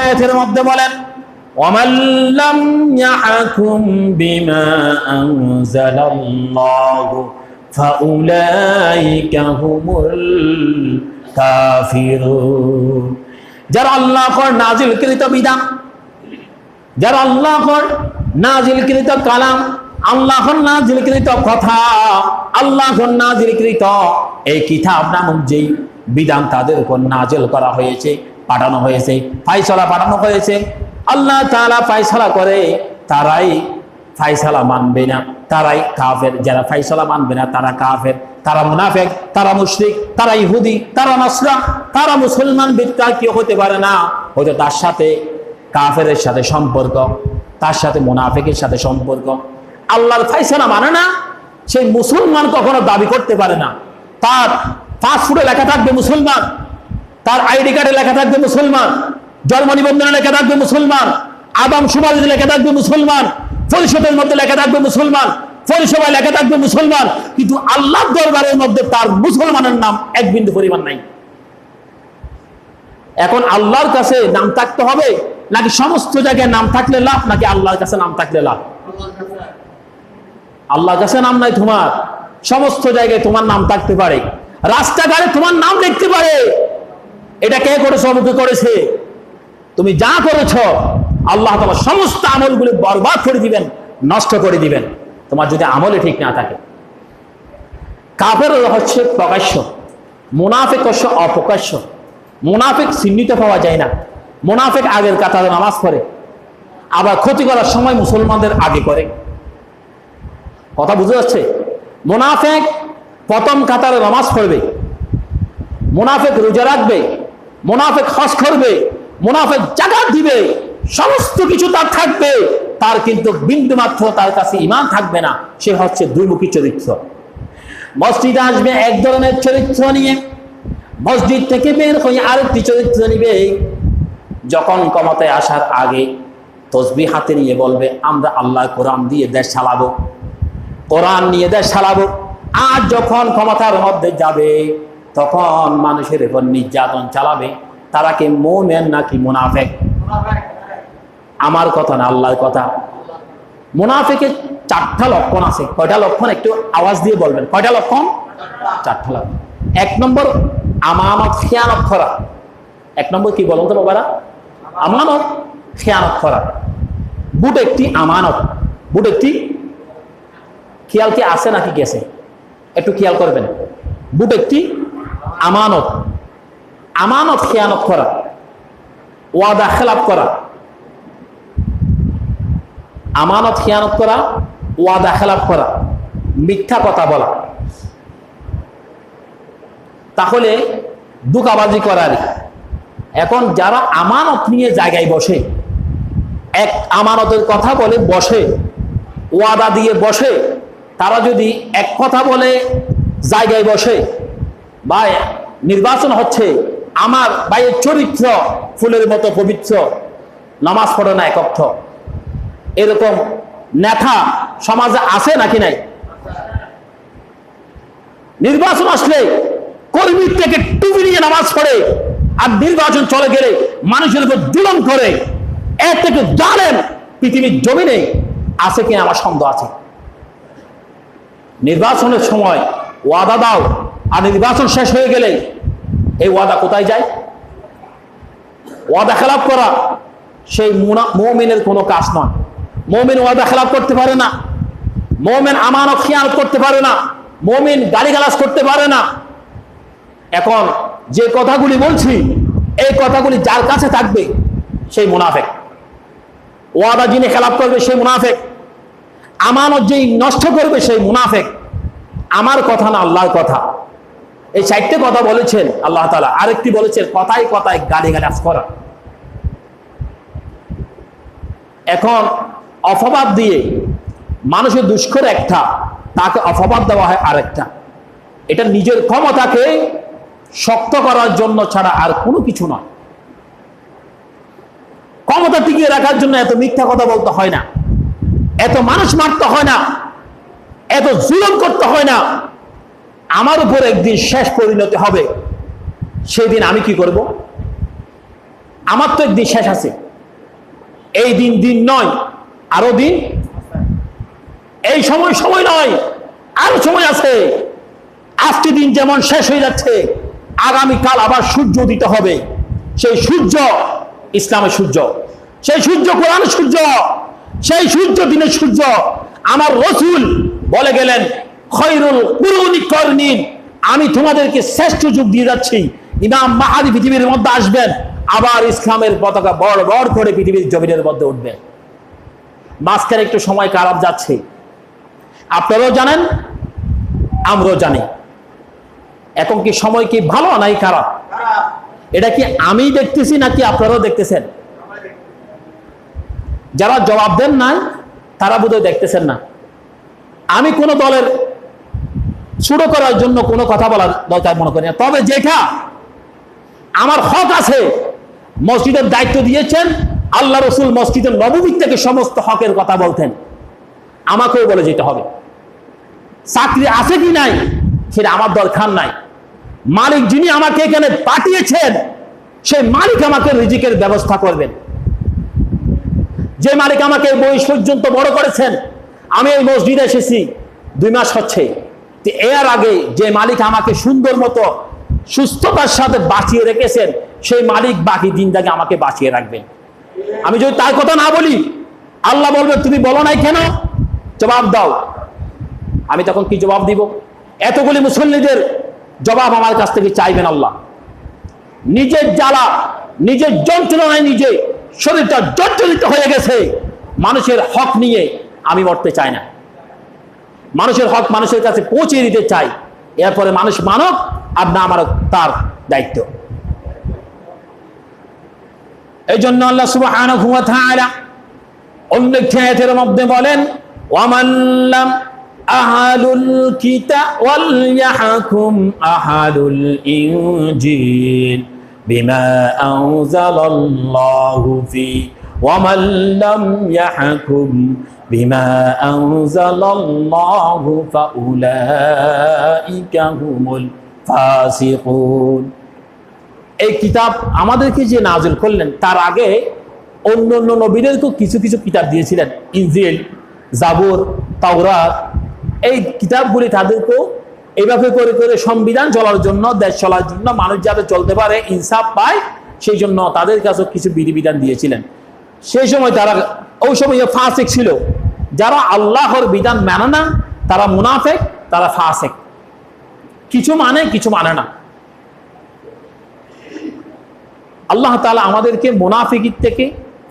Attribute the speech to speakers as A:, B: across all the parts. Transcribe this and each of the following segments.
A: আয়াতের মধ্যে বলেন ওয়ামান লাম ইয়াহকুম বিমা আনজালাল্লাহু ফাউলাইকা হুমুল কাফিরুন। যারা আল্লাহর নাযিলকৃত বিধান, যারা আল্লাহর নাযিলকৃত কালাম, আল্লাহর নাযিলকৃত কথা, আল্লাহর নাযিলকৃত এই কিতাব নামক যেই বিধান তাদের উপর নাযিল করা হয়েছে, পাঠানো হয়েছে, ফায়সালা পাঠানো হয়েছে, আল্লাহ তাআলা ফায়সালা করে, তারাই ফায়সালা মানবে না, তারাই কাফের। যারা ফায়সালা মানবে না তারা কাফের, তারা মুনাফিক, তারা মুশরিক, তারা ইহুদি, তারা নাসরা, তারা মুসলমান ব্যক্তি কেউ হতে পারে না। হয়তো তার সাথে কাফেরের সাথে সম্পর্ক, তার সাথে মুনাফিকের সাথে সম্পর্ক। আল্লাহর ফায়সালা মানে না সেই মুসলমান কখনো দাবি করতে পারে না। তার পাসপোর্টে লেখা থাকবে মুসলমান, তার আইডি কার্ডে লেখা থাকবে মুসলমান, জন্ম নিবন্ধনে লেখা থাকবে মুসলমান, আদম শুমারিতে লেখা থাকবে মুসলমান, পরিষদের মধ্যে লেখা থাকবে মুসলমান, পরিসভায় লেখা থাকবে মুসলমান, কিন্তু আল্লাহর দরবারের মধ্যে তার মুসলমানের নাম এক বিন্দু পরিমাণ নাই। এখন আল্লাহর কাছে নাম থাকতে হবে নাকি সমস্ত জায়গায় নাম থাকলে লাভ, নাকি আল্লাহর কাছে নাম থাকলে লাভ? আল্লাহর কাছে নাম নাই তোমার, সমস্ত জায়গায় তোমার নাম থাকতে পারে, রাস্তাঘাটে তোমার নাম লিখতে পারে। এটা কে করেছে? অমুকে করেছে। তুমি যা করেছ আল্লাহ তাআলা সমস্ত আমলগুলো বরবাদ করে দিবেন, নষ্ট করে দিবেন, তোমার যদি আমলে ঠিক না থাকে। কাফের হচ্ছে প্রকাশ্য, মুনাফিক হচ্ছে অপ্রকাশ্য। মুনাফিক চিহ্নিত পাওয়া যায় না। মুনাফিক আগের কাতারে নামাজ পড়ে, আবার ক্ষতি করার সময় মুসলমানদের আগে করে। কথা বুঝে যাচ্ছে? মুনাফিক প্রথম কাতারে নামাজ পড়বে, মুনাফিক রোজা রাখবে, মুনাফিক হজ করবে, মুনাফিক যাকাত দিবে, সমস্ত কিছু তার থাকবে, তার কিন্তু বিন্দু মাত্র তার কাছে ঈমান থাকবে না। সে হচ্ছে দুর্মুখী চরিত্র। মসজিদে আসবে এক ধরনের চরিত্র নিয়ে, মসজিদ থেকে বের হয়ে আরেকটি চরিত্র নিবে। যখন ক্ষমতায় আসার আগে তসবিহ হাতে নিয়ে বলবে আমরা আল্লাহ কোরআন দিয়ে দেশ চালাবো, কোরআন নিয়ে দেশ চালাবো। আর যখন ক্ষমতার মধ্যে যাবে তখন মানুষের উপর নির্যাতন চালাবে। তারা কি মুমিন নাকি মুনাফিক? আমার কথা না, আল্লাহর কথা। মুনাফিকের চারটা লক্ষণ আছে। কয়টা লক্ষণ একটু আওয়াজ দিয়ে বলবেন? কয়টা লক্ষণ? চারটা লক্ষণ। এক নম্বর আমানত খেয়ানত করা। এক নম্বর কি বলুন তো বাবারা? আমানত খেয়ানত করা। বুট একটি আমানত, বুট একটি, খেয়াল কি আছে নাকি গেছে? একটু খেয়াল করবেন। বুট একটি আমানত, আমানত খেয়ানত করা, ওয়াদা খেলাপ করা। আমানত খেয়ানত করা, ওয়াদা খেলাপ করা, মিথ্যা কথা বলা, তাহলে ধোঁকাবাজি করার। এখন যারা আমানত নিয়ে জায়গায় বসে, এক আমানতের কথা বলে বসে, ওয়াদা দিয়ে বসে, তারা যদি এক কথা বলে জায়গায় বসে, বা নির্বাচন হচ্ছে, আমার ভাইয়ের চরিত্র ফুলের মতো পবিত্র, নামাজ পড়ে না এক অর্থ, এরকম নেতা সমাজে আছে নাকি নাই? নির্বাচন আসলে কর্মীর থেকে টুপি নিয়ে নামাজ পড়ে, আর নির্বাচন চলে গেলে মানুষের উপর জুলুম করে, এর থেকে জানেন পৃথিবীর জমিনে আছে কিনা আমার সন্দেহ আছে। নির্বাচনের সময় ওয়াদা দাও, আর নির্বাচন শেষ হয়ে গেলে এই ওয়াদা কোথায় যায়? ওয়াদা খেলাপ করা সেই মুমিনের কোনো কাজ নয়। মুমিন ওয়াদা খেলাপ করতে পারে না, মুমিন আমানত খেয়ানত করতে পারে না, মুমিন গালিগালাজ করতে পারে না। এখন যে কথাগুলি বলছি, এই কথাগুলি যার কাছে থাকবে সেই মুনাফিক। ওয়াদা যিনি খেলাপ করবে সেই মুনাফিক, আমানত যেই নষ্ট করবে সেই মুনাফিক। আমার কথা না, আল্লাহর কথা। এই চারটে কথা বলেছেন আল্লাহ তাআলা। আরেকটি বলেছেন কথায় কথায় গালিগালাজ করা। এখন অপবাদ দিয়ে মানুষের দুষ্কর একটা, তাকে অপবাদ দেওয়া হয় আরেকটা। এটা নিজের ক্ষমতাকে শক্ত করার জন্য ছাড়া আর কোনো কিছু নয়। ক্ষমতা টিকিয়ে রাখার জন্য এত মিথ্যা কথা বলতে হয় না, এত মানুষ মারতে হয় না, এত জুলুম করতে হয় না। আমার উপর একদিন শেষ পরিণতি হবে, সেই দিন আমি কি করব? আমার তো একদিন শেষ আছে। এই দিন দিন নয়, আরো দিন, এই সময় সময় নয়, আরো সময় আছে। আজকে দিন যেমন শেষ হয়ে যাচ্ছে, আগামীকাল আবার সূর্য উদিত হবে। সেই সূর্য ইসলামের সূর্য, সেই সূর্য কোরআনের সূর্য, সেই সূর্য দিনের সূর্য। আমার রাসূল বলে গেলেন, খৈরুল কুরুনি করনি, আমি তোমাদেরকে শ্রেষ্ঠ যুগ দিয়ে যাচ্ছি। ইমাম মাহদী পৃথিবীর মধ্যে আসবেন, আবার ইসলামের পতাকা বড় বড় করে পৃথিবীর জমিনের মধ্যে উঠবে। মাঝখানে একটু সময় খারাপ যাচ্ছে, আপনারাও জানেন, আমরাও জানি। এখন কি সময় কি ভালো নাই খারাপ? এটা কি আমি দেখতেছি নাকি আপনারাও দেখতেছেন? যারা জবাব দেন নাই তারা বোধহয় দেখতেছেন না। আমি কোন দলের ছোট করার জন্য কোনো কথা বলার দরকার মনে করি না। তবে যেটা আমার হক আছে, মসজিদের দায়িত্ব দিয়েছেন আল্লাহ রসুল, মসজিদের নববী থেকে সমস্ত হকের কথা বলতেন, আমাকেও বলে যেতে হবে। চাকরি আছে কি নাই সেটা আমার দরকার নাই। মালিক যিনি আমাকে এখানে পাঠিয়েছেন, সেই মালিক আমাকে রিজিকের ব্যবস্থা করবেন। যে মালিক আমাকে এই বয়স পর্যন্ত বড় করেছেন, আমি এই মসজিদে এসেছি 2 মাস হচ্ছে, এর আগে যে মালিক আমাকে সুন্দর মতো সুস্থতার সাথে বাঁচিয়ে রেখেছেন, সেই মালিক বাকি দিনটাকে আমাকে বাঁচিয়ে রাখবেন। আমি যদি তার কথা না বলি, আল্লাহ বলবে তুমি বলো নাই কেন, জবাব দাও। আমি তখন কি জবাব দিব? এতগুলি মুসল্লিদের জবাব আমার কাছ থেকে চাইবেন আল্লাহ। নিজের জ্বালা, নিজের যন্ত্রণায় নিজে শরীরটা জর্জরিত হয়ে গেছে। মানুষের হক নিয়ে আমি মরতে চাই না। মানুষের হক মানুষের কাছে পৌঁছে দিতে চাই। এরপরে মানুষ মানব আর না মানব তার দায়িত্ব। এই জন্য আল্লাহ সুবহানাহু ওয়া তাআলা অন্য আয়াতের মধ্যে বলেন, ওয়ামান লাম আহালুল কিতাব ওয়াল ইয়াহকুম আহালুল ইনজিল বিমা আনজালাল্লাহু ফি ওয়ামান লাম ইয়াহকুম বিমা আনজালাল্লাহু ফাউলাইকা হুমুল ফাসিকুন। এই কিতাব আমাদেরকে যে নাজিল করলেন, তার আগে অন্য অন্য নবীদেরকেও কিছু কিছু কিতাব দিয়েছিলেন, ইনজিল, জাবুর, তাওরাত। এই কিতাবগুলি তাদেরকেও এইভাবে করে করে সংবিধান চলার জন্য, দেশ চলার জন্য, মানুষ যাতে চলতে পারে, ইনসাফ পায়, সেই জন্য তাদের কাছেও কিছু বিধিবিধান দিয়েছিলেন। সেই সময় তারা ওই সময় ফাসিক ছিল। যারা আল্লাহর বিধান মানে না তারা মুনাফিক, তারা ফাসিক। কিছু মানে, কিছু মানে না। আল্লাহ তাআলা আমাদেরকে মুনাফিকি থেকে,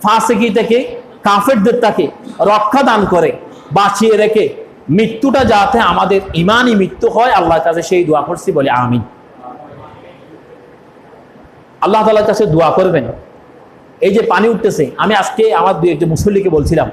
A: ফাসিকি থেকে, কাফেরদের থেকে রক্ষা দান করে, বাঁচিয়ে রেখে মৃত্যুটা যাতে আমাদের ঈমানি মৃত্যু হয়, আল্লাহর কাছে সেই দোয়া করছি, বলে আমিন। আল্লাহ তাআলার কাছে দোয়া করবেন। এই যে পানি উঠতেছে, আমি আজকে আমার 2-1 মুসল্লিকে বলছিলাম,